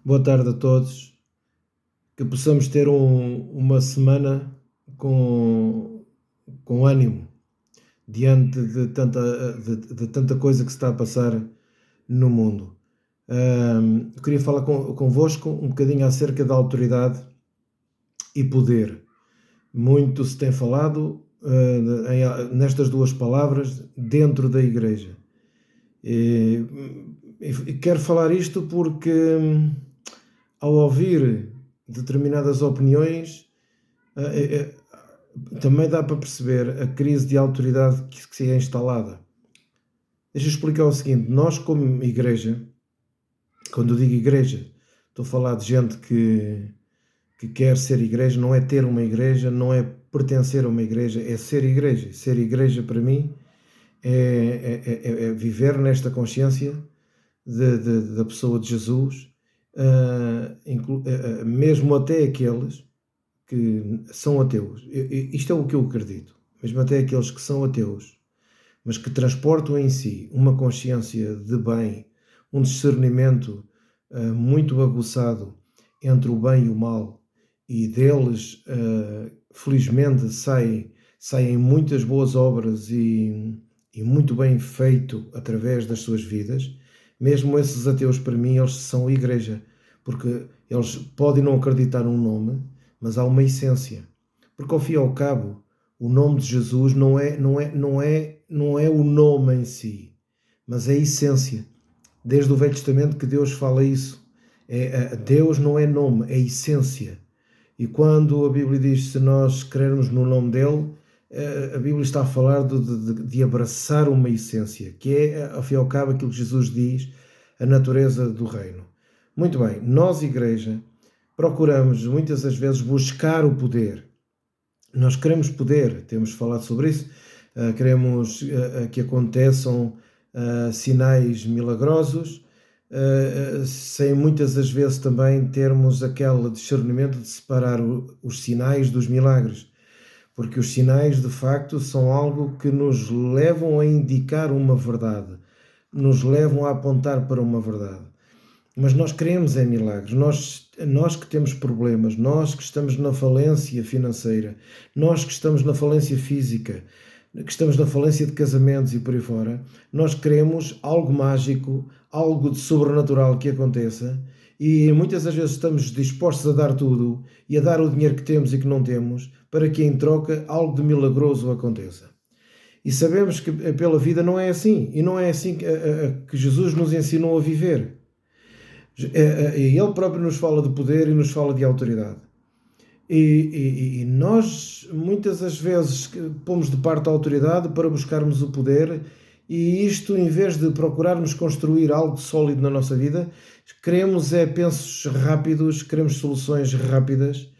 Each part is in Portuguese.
Boa tarde a todos. Que possamos ter uma semana com, com ânimo diante de tanta coisa que se está a passar no mundo. Queria falar convosco um bocadinho acerca da autoridade e poder. Muito se tem falado nestas duas palavras dentro da Igreja. E, e quero falar isto porque, ao ouvir determinadas opiniões, eh, eh, também dá para perceber a crise de autoridade que se é instalada. Deixa eu explicar o seguinte: nós, como igreja, quando eu digo igreja, estou a falar de gente que quer ser igreja, não é ter uma igreja, não é pertencer a uma igreja, é ser igreja. Ser igreja, para mim, é viver nesta consciência da pessoa de Jesus, mesmo até aqueles que são ateus. Isto é o que eu acredito. Mesmo até aqueles que são ateus, mas que transportam em si uma consciência de bem, um discernimento muito aguçado entre o bem e o mal, e deles, felizmente, saem muitas boas obras e muito bem feito através das suas vidas. Mesmo esses ateus, para mim, eles são igreja, porque eles podem não acreditar num nome, mas há uma essência. Porque ao fim e ao cabo, o nome de Jesus não é o nome em si, mas é a essência. Desde o Velho Testamento que Deus fala isso. Deus não é nome, é essência. E quando a Bíblia diz se nós crermos no nome dele, a Bíblia está a falar de abraçar uma essência, que é, ao fim e ao cabo, aquilo que Jesus diz, a natureza do reino. Muito bem, nós, igreja, procuramos muitas das vezes buscar o poder. Nós queremos poder, temos falado sobre isso, queremos que aconteçam sinais milagrosos, sem muitas das vezes também termos aquele discernimento de separar os sinais dos milagres, porque os sinais de facto são algo que nos levam a indicar uma verdade, nos levam a apontar para uma verdade. Mas nós queremos em milagres, nós que temos problemas, nós que estamos na falência financeira, nós que estamos na falência física, que estamos na falência de casamentos e por aí fora, nós queremos algo mágico, algo de sobrenatural que aconteça, e muitas das vezes estamos dispostos a dar tudo e a dar o dinheiro que temos e que não temos, para que em troca algo de milagroso aconteça. E sabemos que pela vida não é assim, e não é assim que Jesus nos ensinou a viver. Ele próprio nos fala de poder e nos fala de autoridade. E nós, muitas das vezes, pomos de parte a autoridade para buscarmos o poder, e isto, em vez de procurarmos construir algo sólido na nossa vida, queremos pensos rápidos, queremos soluções rápidas,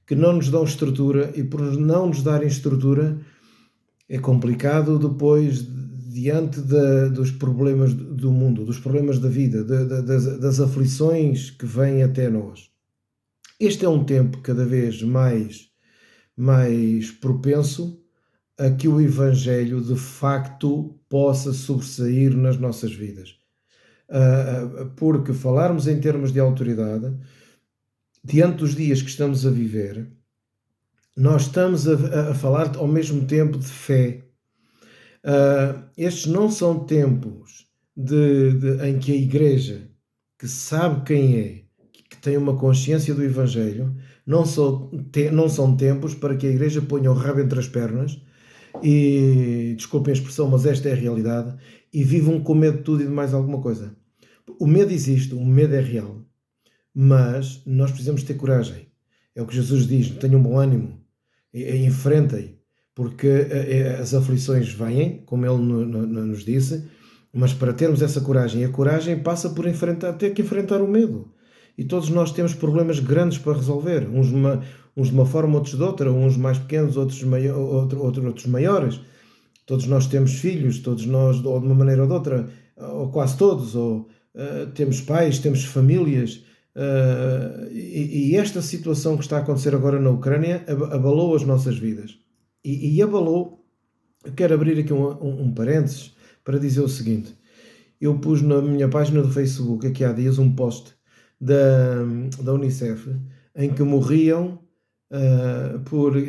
que não nos dão estrutura, e por não nos darem estrutura, é complicado depois, diante dos problemas do mundo, dos problemas da vida, das aflições que vêm até nós. Este é um tempo cada vez mais propenso a que o Evangelho de facto possa sobressair nas nossas vidas. Porque falarmos em termos de autoridade, diante dos dias que estamos a viver, nós estamos a falar ao mesmo tempo de fé. Estes não são tempos em que a Igreja, que sabe quem é, que tem uma consciência do Evangelho, não são tempos para que a Igreja ponha o rabo entre as pernas e, desculpem a expressão, mas esta é a realidade, e vivam com medo de tudo e de mais alguma coisa. O medo existe, o medo é real, mas nós precisamos ter coragem. É o que Jesus diz: tenham bom ânimo, enfrentem, porque as aflições vêm, como ele nos disse, mas para termos essa coragem, a coragem passa por ter que enfrentar o medo. E todos nós temos problemas grandes para resolver, uns de uma forma, outros de outra, uns mais pequenos, outros maiores. Todos nós temos filhos, todos nós, ou de uma maneira ou de outra, ou quase todos, temos pais, temos famílias, e esta situação que está a acontecer agora na Ucrânia abalou as nossas vidas. E abalou. Eu quero abrir aqui um parênteses para dizer o seguinte: eu pus na minha página do Facebook aqui há dias um post da, da Unicef, em que morriam,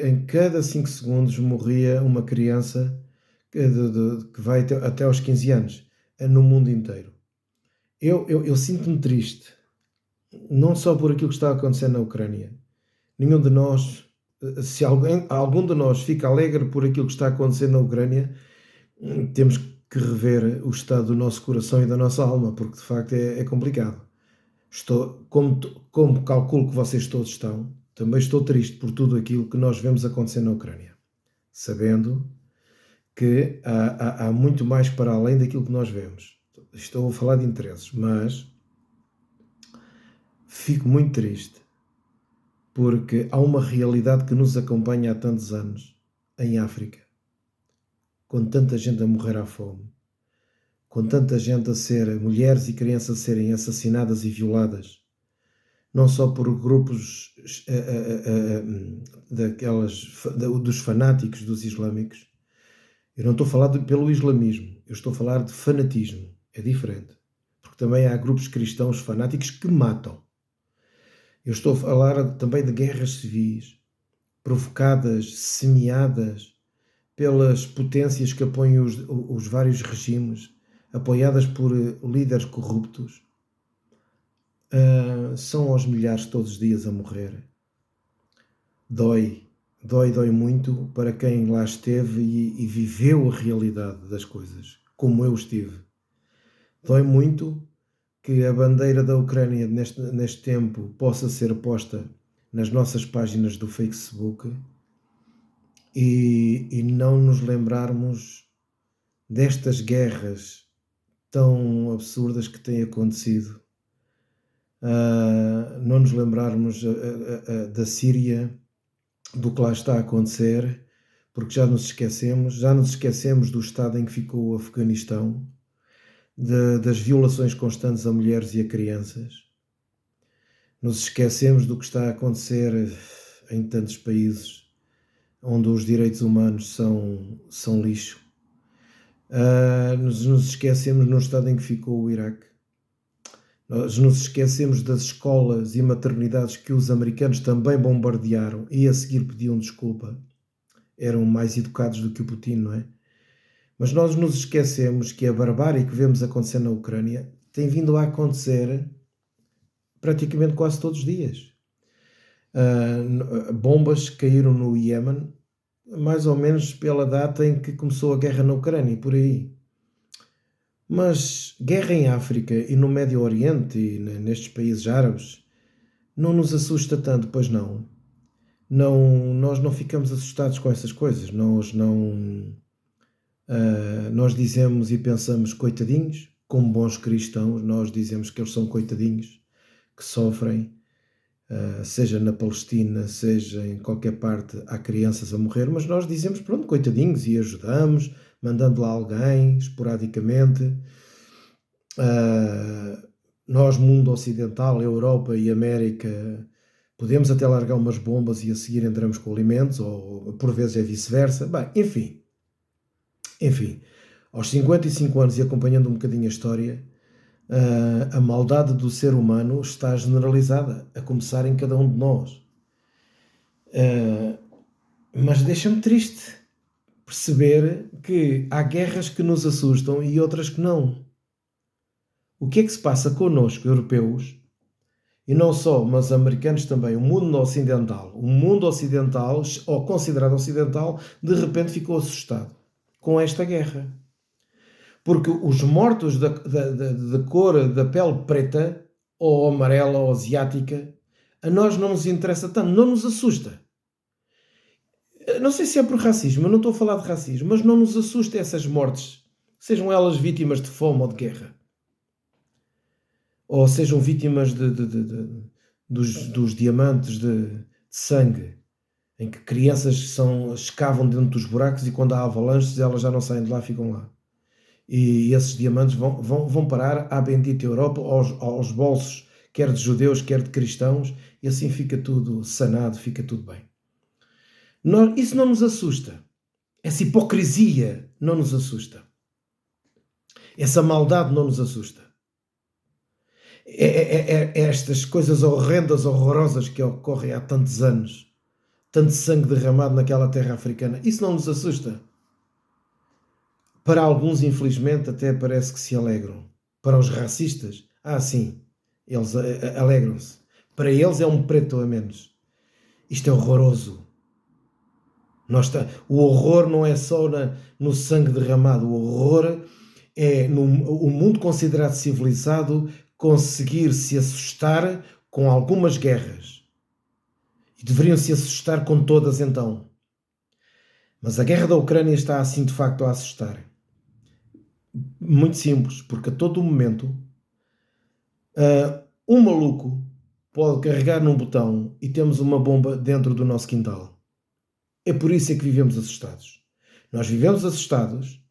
em cada 5 segundos morria uma criança que vai até aos 15 anos, no mundo inteiro. Eu sinto-me triste, não só por aquilo que está a acontecer na Ucrânia. Nenhum de nós, se algum de nós fica alegre por aquilo que está a acontecer na Ucrânia, temos que rever o estado do nosso coração e da nossa alma, porque de facto é complicado. Como calculo que vocês todos estão, também estou triste por tudo aquilo que nós vemos acontecer na Ucrânia, sabendo que há muito mais para além daquilo que nós vemos. Estou a falar de interesses, mas fico muito triste porque há uma realidade que nos acompanha há tantos anos em África, com tanta gente a morrer à fome, com tanta gente mulheres e crianças a serem assassinadas e violadas, não só por grupos dos fanáticos, dos islâmicos. Eu não estou a falar pelo islamismo, eu estou a falar de fanatismo, é diferente, porque também há grupos cristãos fanáticos que matam. Eu estou a falar também de guerras civis, provocadas, semeadas pelas potências que apoiam os vários regimes, apoiadas por líderes corruptos. São aos milhares todos os dias a morrer. Dói muito para quem lá esteve e viveu a realidade das coisas, como eu estive. Dói muito que a bandeira da Ucrânia neste tempo possa ser posta nas nossas páginas do Facebook e não nos lembrarmos destas guerras tão absurdas que têm acontecido. Não nos lembrarmos da Síria, do que lá está a acontecer, porque já nos esquecemos do estado em que ficou o Afeganistão, das violações constantes a mulheres e a crianças. Nos esquecemos do que está a acontecer em tantos países onde os direitos humanos são lixo. Nos esquecemos no estado em que ficou o Iraque. Nós nos esquecemos das escolas e maternidades que os americanos também bombardearam e a seguir pediam desculpa. Eram mais educados do que o Putin, não é? Mas nós nos esquecemos que a barbárie que vemos acontecer na Ucrânia tem vindo a acontecer praticamente quase todos os dias. Bombas caíram no Iémen, mais ou menos pela data em que começou a guerra na Ucrânia, por aí. Mas guerra em África e no Médio Oriente e nestes países árabes não nos assusta tanto, pois não. Nós não ficamos assustados com essas coisas. Nós dizemos e pensamos coitadinhos, como bons cristãos, nós dizemos que eles são coitadinhos, que sofrem, seja na Palestina, seja em qualquer parte, há crianças a morrer, mas nós dizemos, pronto, coitadinhos, e ajudamos, mandando lá alguém, esporadicamente. Nós, mundo ocidental, Europa e América, podemos até largar umas bombas e a seguir entramos com alimentos, ou por vezes é vice-versa. Bem, enfim, aos 55 anos e acompanhando um bocadinho a história, a maldade do ser humano está generalizada, a começar em cada um de nós. Mas deixa-me triste perceber que há guerras que nos assustam e outras que não. O que é que se passa connosco, europeus, e não só, mas americanos também, o mundo ocidental, ou considerado ocidental, de repente ficou assustado com esta guerra. Porque os mortos de cor da pele preta, ou amarela, ou asiática, a nós não nos interessa tanto, não nos assusta. Não sei se é por racismo, eu não estou a falar de racismo, mas não nos assusta essas mortes, sejam elas vítimas de fome ou de guerra. Ou sejam vítimas dos diamantes de sangue, em que crianças escavam dentro dos buracos e quando há avalanches elas já não saem de lá, ficam lá. E esses diamantes vão parar à bendita Europa, aos bolsos, quer de judeus, quer de cristãos, e assim fica tudo sanado, fica tudo bem. Isso não nos assusta. Essa hipocrisia não nos assusta. Essa maldade não nos assusta. É estas coisas horrendas, horrorosas que ocorrem há tantos anos, tanto sangue derramado naquela terra africana. Isso não nos assusta. Para alguns, infelizmente, até parece que se alegram. Para os racistas, sim, eles alegram-se. Para eles é um preto a menos. Isto é horroroso. O horror não é só no sangue derramado. O horror é o mundo considerado civilizado conseguir se assustar com algumas guerras. E deveriam se assustar com todas então. Mas a guerra da Ucrânia está assim de facto a assustar. Muito simples, porque a todo momento um maluco pode carregar num botão e temos uma bomba dentro do nosso quintal. É por isso é que vivemos assustados. Nós vivemos assustados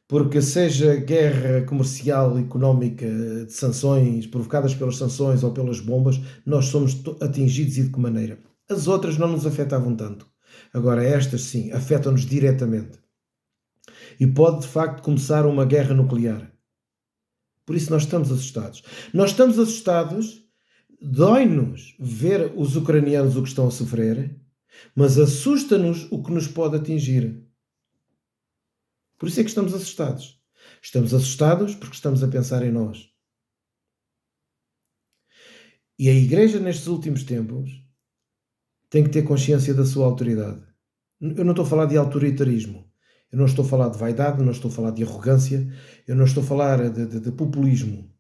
porque seja guerra comercial, económica, de sanções, provocadas pelas sanções ou pelas bombas, nós somos atingidos e de que maneira? As outras não nos afetavam tanto. Agora estas sim, afetam-nos diretamente. E pode de facto começar uma guerra nuclear. Por isso nós estamos assustados. Nós estamos assustados, dói-nos ver os ucranianos o que estão a sofrer, mas assusta-nos o que nos pode atingir. Por isso é que estamos assustados. Estamos assustados porque estamos a pensar em nós. E a Igreja, nestes últimos tempos, tem que ter consciência da sua autoridade. Eu não estou a falar de autoritarismo. Eu não estou a falar de vaidade, não estou a falar de arrogância, eu não estou a falar de populismo.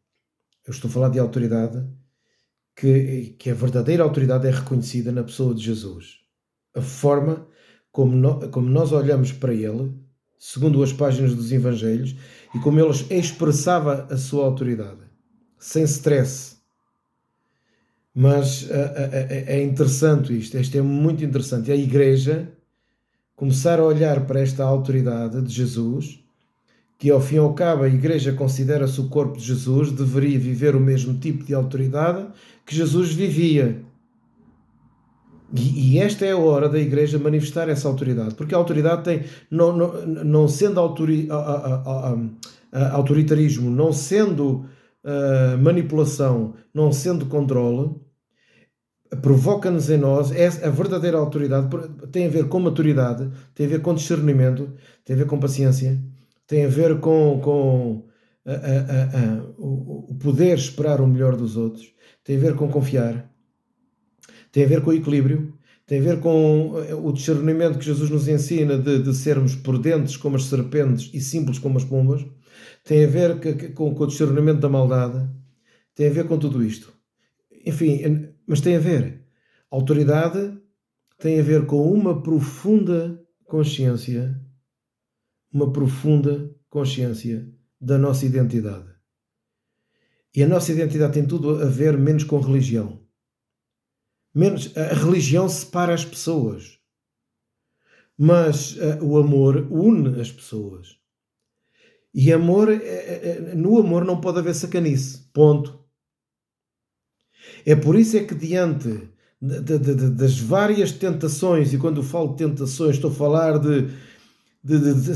Eu estou a falar de autoridade, que a verdadeira autoridade é reconhecida na pessoa de Jesus. A forma como nós olhamos para ele, segundo as páginas dos Evangelhos, e como ele expressava a sua autoridade, sem stress. Mas é interessante isto é muito interessante. A Igreja começar a olhar para esta autoridade de Jesus, que ao fim e ao cabo a Igreja considera-se o corpo de Jesus, deveria viver o mesmo tipo de autoridade que Jesus vivia. E esta é a hora da Igreja manifestar essa autoridade, porque a autoridade tem, não sendo autoritarismo, não sendo manipulação, não sendo controle, provoca-nos em nós, a verdadeira autoridade tem a ver com maturidade, tem a ver com discernimento, tem a ver com paciência, tem a ver com o poder esperar o melhor dos outros, tem a ver com confiar, tem a ver com o equilíbrio, tem a ver com o discernimento que Jesus nos ensina de sermos prudentes como as serpentes e simples como as pombas, tem a ver com o discernimento da maldade, tem a ver com tudo isto. Enfim, mas tem a ver. A autoridade tem a ver com uma profunda consciência da nossa identidade. E a nossa identidade tem tudo a ver menos com religião. A religião separa as pessoas, mas o amor une as pessoas. E no amor não pode haver sacanice. Ponto. É por isso é que diante das várias tentações, e quando eu falo de tentações estou a falar de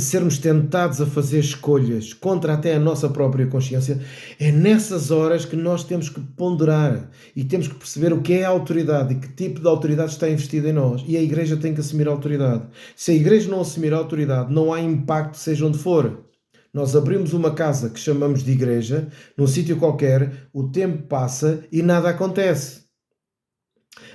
sermos tentados a fazer escolhas contra até a nossa própria consciência, é nessas horas que nós temos que ponderar e temos que perceber o que é a autoridade e que tipo de autoridade está investida em nós. E a Igreja tem que assumir a autoridade. Se a Igreja não assumir a autoridade, não há impacto seja onde for. Nós abrimos uma casa que chamamos de igreja, num sítio qualquer, o tempo passa e nada acontece.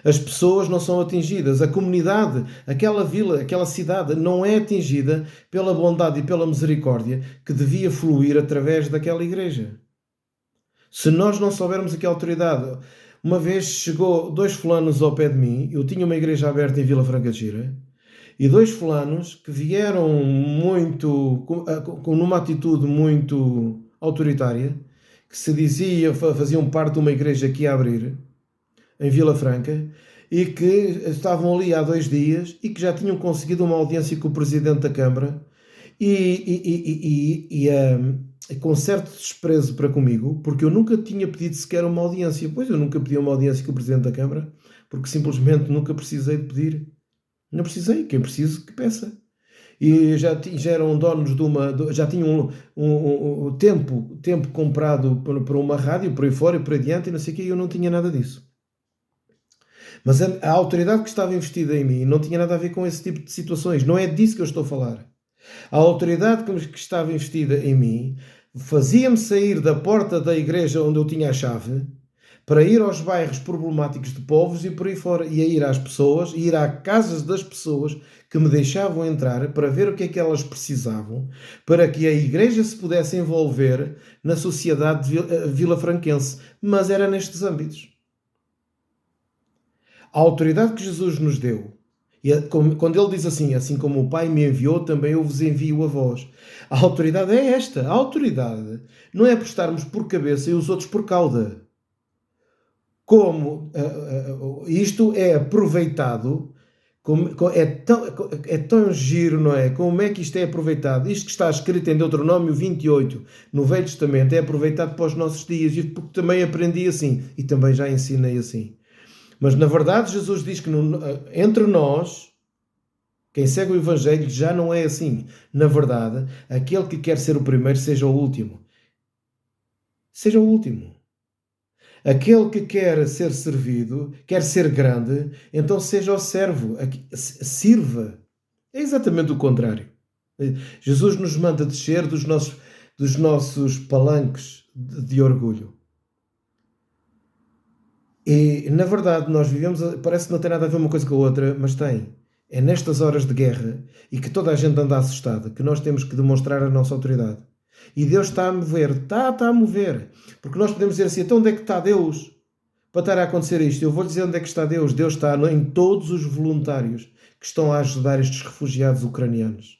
As pessoas não são atingidas, a comunidade, aquela vila, aquela cidade não é atingida pela bondade e pela misericórdia que devia fluir através daquela igreja. Se nós não soubermos aqui a autoridade, uma vez chegou 2 fulanos ao pé de mim, eu tinha uma igreja aberta em Vila Franca de Xira, e 2 fulanos que vieram numa atitude muito autoritária, que se dizia, faziam parte de uma igreja que ia abrir, em Vila Franca, e que estavam ali há 2 dias e que já tinham conseguido uma audiência com o Presidente da Câmara e com certo desprezo para comigo, porque eu nunca tinha pedido sequer uma audiência. Pois eu nunca pedi uma audiência com o Presidente da Câmara, porque simplesmente nunca precisei de pedir. Não precisei, quem precisa que peça. e já eram donos já tinham tempo comprado para uma rádio, por aí fora e por aí adiante, e não sei o quê, e eu não tinha nada disso. Mas a autoridade que estava investida em mim não tinha nada a ver com esse tipo de situações. Não é disso que eu estou a falar. A autoridade que estava investida em mim fazia-me sair da porta da igreja onde eu tinha a chave para ir aos bairros problemáticos de povos e por aí fora. E a ir às pessoas, ir à casas das pessoas que me deixavam entrar para ver o que é que elas precisavam, para que a igreja se pudesse envolver na sociedade vilafranquense. Mas era nestes âmbitos. A autoridade que Jesus nos deu, quando ele diz assim como o Pai me enviou, também eu vos envio a vós. A autoridade é esta. A autoridade não é por estarmos por cabeça e os outros por cauda. Como isto é aproveitado, é tão giro, não é? Como é que isto é aproveitado? Isto que está escrito em Deuteronômio 28, no Velho Testamento, é aproveitado para os nossos dias, porque também aprendi assim e também já ensinei assim. Mas, na verdade, Jesus diz que entre nós, quem segue o Evangelho, já não é assim. Na verdade, aquele que quer ser o primeiro, seja o último. Seja o último. Aquele que quer ser servido, quer ser grande, então seja o servo. Sirva. É exatamente o contrário. Jesus nos manda descer dos nossos palanques de orgulho. E, na verdade, nós vivemos, parece que não tem nada a ver uma coisa com a outra, mas tem. É nestas horas de guerra e que toda a gente anda assustada que nós temos que demonstrar a nossa autoridade. E Deus está a mover, está a mover. Porque nós podemos dizer assim, então onde é que está Deus para estar a acontecer isto? Eu vou dizer onde é que está Deus. Deus está em todos os voluntários que estão a ajudar estes refugiados ucranianos.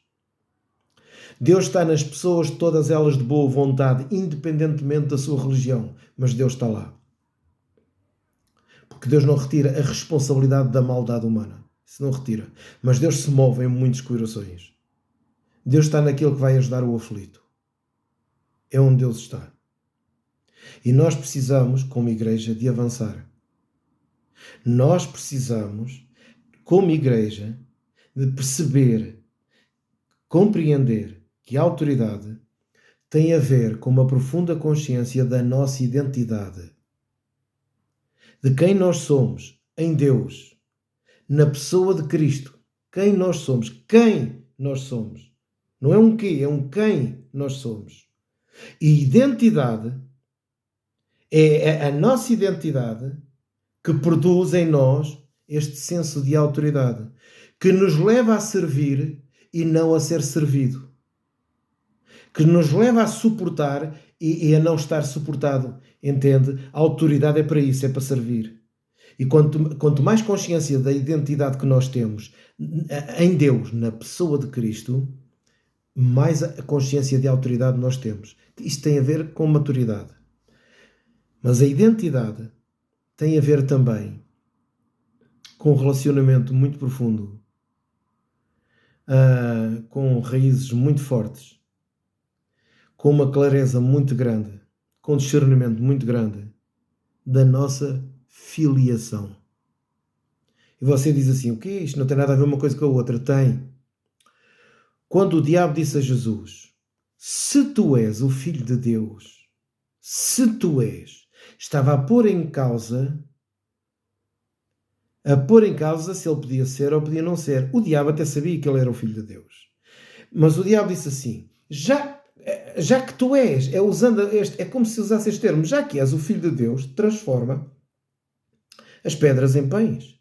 Deus está nas pessoas, todas elas de boa vontade, independentemente da sua religião. Mas Deus está lá. Porque Deus não retira a responsabilidade da maldade humana. Isso não retira. Mas Deus se move em muitos corações. Deus está naquele que vai ajudar o aflito. É onde Deus está. E nós precisamos, como igreja, de avançar. Nós precisamos, como igreja, de perceber, compreender que a autoridade tem a ver com uma profunda consciência da nossa identidade. De quem nós somos em Deus, na pessoa de Cristo. Quem nós somos. Quem nós somos. Não é um quê, é um quem nós somos. E identidade é a nossa identidade que produz em nós este senso de autoridade, que nos leva a servir e não a ser servido. Que nos leva a suportar e a não estar suportado. Entende? A autoridade é para isso, é para servir. E quanto mais consciência da identidade que nós temos em Deus, na pessoa de Cristo, mais a consciência de autoridade nós temos. Isto tem a ver com maturidade. Mas a identidade tem a ver também com um relacionamento muito profundo, com raízes muito fortes, com uma clareza muito grande, com um discernimento muito grande da nossa filiação. E você diz assim, o quê? Isto não tem nada a ver uma coisa com a outra. Tem. Quando o diabo disse a Jesus, se tu és o Filho de Deus, se tu és, estava a pôr em causa se ele podia ser ou podia não ser. O diabo até sabia que ele era o Filho de Deus. Mas o diabo disse assim, já que tu és, é como se usasse este termo, já que és o Filho de Deus, transforma as pedras em pães.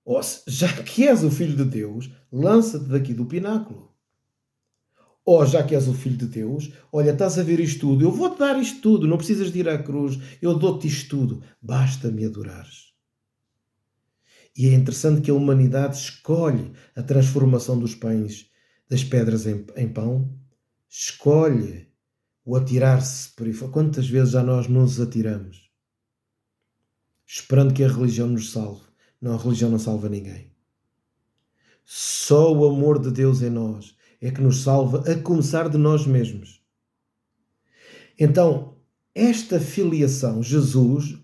Ou já que és o Filho de Deus, lança-te daqui do pináculo. Ou já que és o Filho de Deus, olha, estás a ver isto tudo, eu vou-te dar isto tudo, não precisas de ir à cruz, eu dou-te isto tudo, basta-me adorares. E é interessante que a humanidade escolhe a transformação dos pães, das pedras em pão, escolhe o atirar-se por aí fora. Quantas vezes já nós nos atiramos, esperando que a religião nos salve? Não, a religião não salva ninguém. Só o amor de Deus em nós é que nos salva, a começar de nós mesmos. Então, esta filiação, Jesus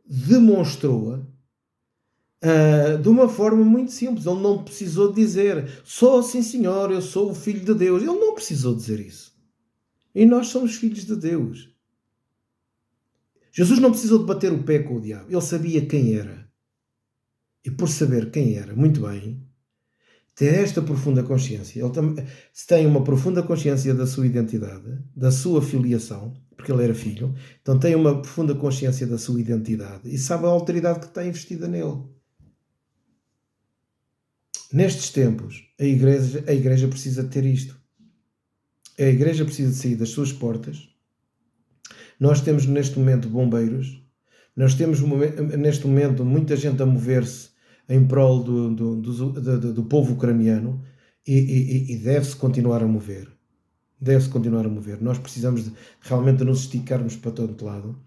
demonstrou-a de uma forma muito simples. Ele não precisou dizer, sou sim senhor, eu sou o filho de Deus. Ele não precisou dizer isso. E nós somos filhos de Deus. Jesus não precisou de bater o pé com o diabo. Ele sabia quem era. E por saber quem era, muito bem, ter esta profunda consciência, se tem uma profunda consciência da sua identidade, da sua filiação, porque ele era filho, então tem uma profunda consciência da sua identidade e sabe a autoridade que está investida nele. Nestes tempos, a igreja precisa ter isto. A igreja precisa de sair das suas portas. Nós temos neste momento bombeiros, nós temos neste momento muita gente a mover-se em prol do povo ucraniano e deve-se continuar a mover. Deve-se continuar a mover. Nós precisamos realmente de nos esticarmos para todo lado.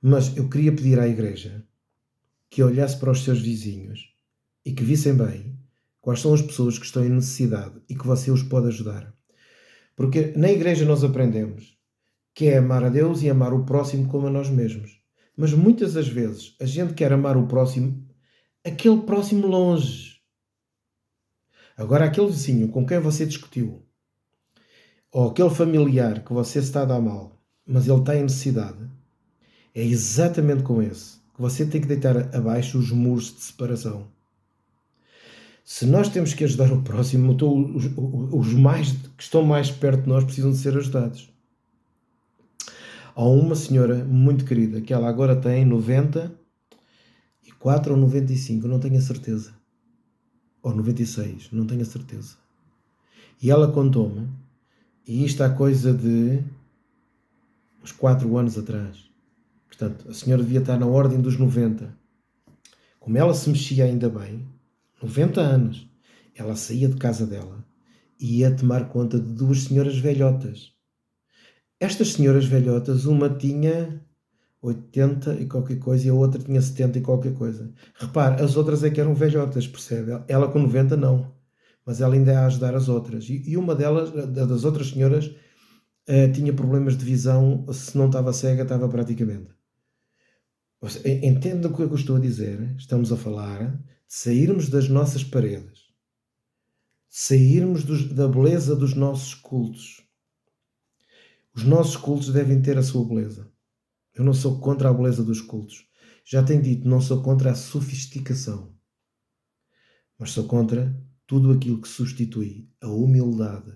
Mas eu queria pedir à igreja que olhasse para os seus vizinhos e que vissem bem quais são as pessoas que estão em necessidade e que você os pode ajudar. Porque na igreja nós aprendemos que é amar a Deus e amar o próximo como a nós mesmos. Mas muitas das vezes a gente quer amar o próximo, aquele próximo longe. Agora aquele vizinho com quem você discutiu, ou aquele familiar que você está a dar mal, mas ele está em necessidade, é exatamente com esse que você tem que deitar abaixo os muros de separação. Se nós temos que ajudar o próximo, então os mais que estão mais perto de nós precisam de ser ajudados. Há uma senhora muito querida que ela agora tem 94 ou 95, não tenho a certeza. Ou 96, não tenho a certeza. E ela contou-me, e isto há coisa de uns 4 anos atrás. Portanto, a senhora devia estar na ordem dos 90. Como ela se mexia ainda bem, 90 anos, ela saía de casa dela e ia tomar conta de 2 senhoras velhotas. Estas senhoras velhotas, uma tinha 80 e qualquer coisa e a outra tinha 70 e qualquer coisa. Repare, as outras é que eram velhotas, percebe? Ela com 90 não, mas ela ainda é a ajudar as outras. E uma das outras senhoras, tinha problemas de visão, se não estava cega, estava praticamente. Entende o que eu estou a dizer? Estamos a falar de sairmos das nossas paredes, sairmos da beleza dos nossos cultos. Os nossos cultos devem ter a sua beleza. Eu não sou contra a beleza dos cultos. Já tenho dito, não sou contra a sofisticação. Mas sou contra tudo aquilo que substitui a humildade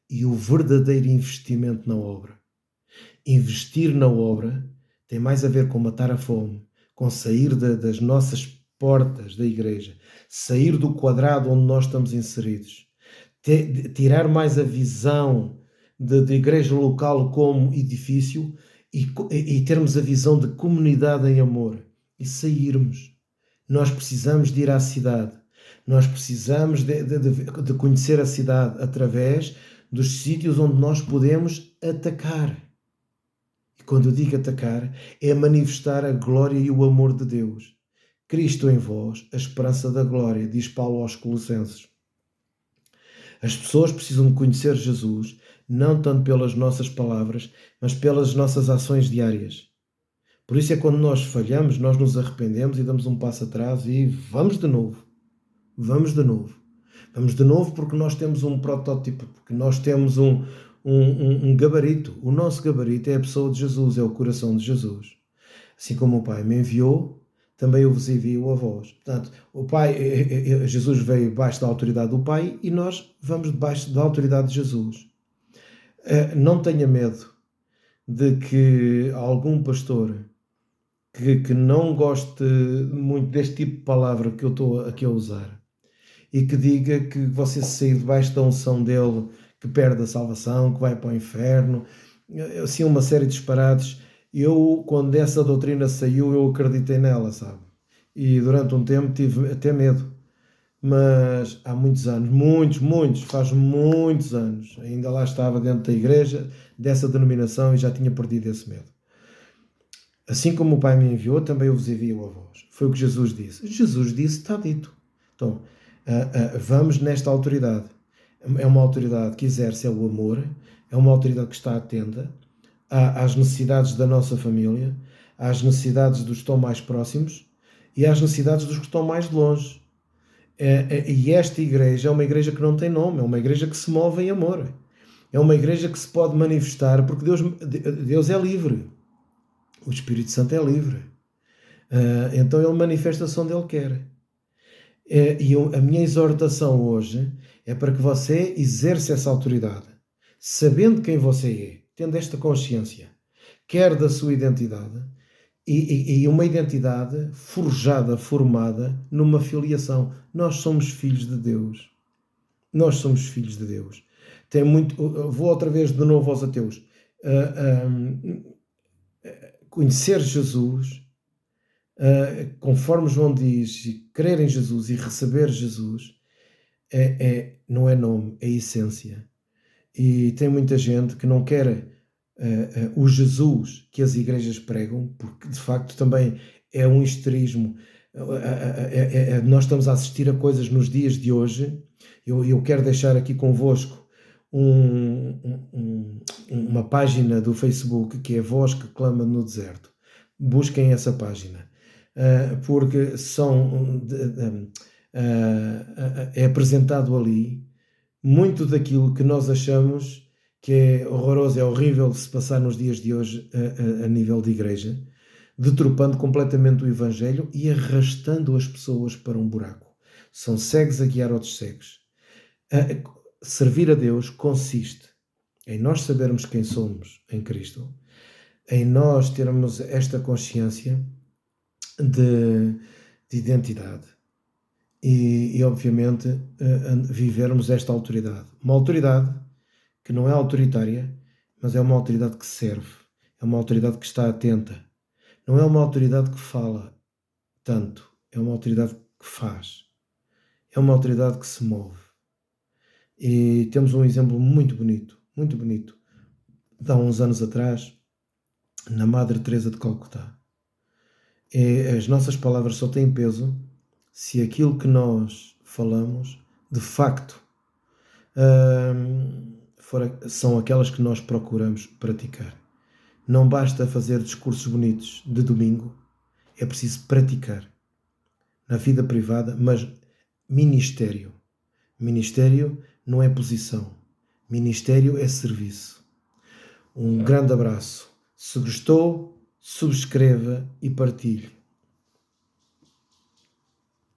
e o verdadeiro investimento na obra. Investir na obra tem mais a ver com matar a fome, com sair das nossas portas da igreja, sair do quadrado onde nós estamos inseridos, tirar mais a visão de igreja local como edifício e termos a visão de comunidade em amor e sairmos. Nós precisamos de ir à cidade, nós precisamos de conhecer a cidade através dos sítios onde nós podemos atacar. E quando eu digo atacar, é manifestar a glória e o amor de Deus. Cristo em vós, a esperança da glória, diz Paulo aos Colossenses. As pessoas precisam de conhecer Jesus, não tanto pelas nossas palavras, mas pelas nossas ações diárias. Por isso é quando nós falhamos, nós nos arrependemos e damos um passo atrás e vamos de novo. Vamos de novo. Vamos de novo porque nós temos um protótipo, porque nós temos um gabarito. O nosso gabarito é a pessoa de Jesus, é o coração de Jesus. Assim como o Pai me enviou, também eu vos envio a vós. Portanto, o Pai, Jesus veio debaixo da autoridade do Pai e nós vamos debaixo da autoridade de Jesus. Não tenha medo de que algum pastor que não goste muito deste tipo de palavra que eu estou aqui a usar e que diga que você se sair debaixo da unção dele, que perde a salvação, que vai para o inferno, assim uma série de disparates. Eu, quando essa doutrina saiu, eu acreditei nela, sabe? E durante um tempo tive até medo. Mas há muitos anos, faz muitos anos, ainda lá estava dentro da igreja, dessa denominação, e já tinha perdido esse medo. Assim como o Pai me enviou, também eu vos envio a vós. Foi o que Jesus disse. Jesus disse, está dito. Então, vamos nesta autoridade. É uma autoridade que exerce o amor, é uma autoridade que está atenta às necessidades da nossa família, às necessidades dos que estão mais próximos, e às necessidades dos que estão mais longe. E esta igreja é uma igreja que não tem nome, é uma igreja que se move em amor. É uma igreja que se pode manifestar, porque Deus é livre. O Espírito Santo é livre. Então ele manifesta-se onde ele quer. E a minha exortação hoje é para que você exerça essa autoridade, sabendo quem você é, tendo esta consciência, quer da sua identidade, e uma identidade forjada, formada numa filiação. Nós somos filhos de Deus. Nós somos filhos de Deus. Tem muito. Vou outra vez de novo aos ateus. Conhecer Jesus, conforme João diz, crer em Jesus e receber Jesus, não é nome, é essência. E tem muita gente que não quer o Jesus que as igrejas pregam, porque de facto também é um histerismo. Nós estamos a assistir a coisas nos dias de hoje. Eu quero deixar aqui convosco uma página do Facebook que é Voz que Clama no Deserto. Busquem essa página, porque é apresentado ali muito daquilo que nós achamos que é horroroso, é horrível se passar nos dias de hoje a nível de igreja, deturpando completamente o Evangelho e arrastando as pessoas para um buraco. São cegos a guiar outros cegos. Servir a Deus consiste em nós sabermos quem somos em Cristo, em nós termos esta consciência de identidade e obviamente, vivermos esta autoridade. Uma autoridade que não é autoritária, mas é uma autoridade que serve, é uma autoridade que está atenta. Não é uma autoridade que fala tanto, é uma autoridade que faz. É uma autoridade que se move. E temos um exemplo muito bonito, de há uns anos atrás, na Madre Teresa de Calcutá. As nossas palavras só têm peso se aquilo que nós falamos, de facto, são aquelas que nós procuramos praticar. Não basta fazer discursos bonitos de domingo, é preciso praticar na vida privada, mas ministério. Ministério não é posição, ministério é serviço. Um grande abraço. Se gostou, subscreva e partilhe.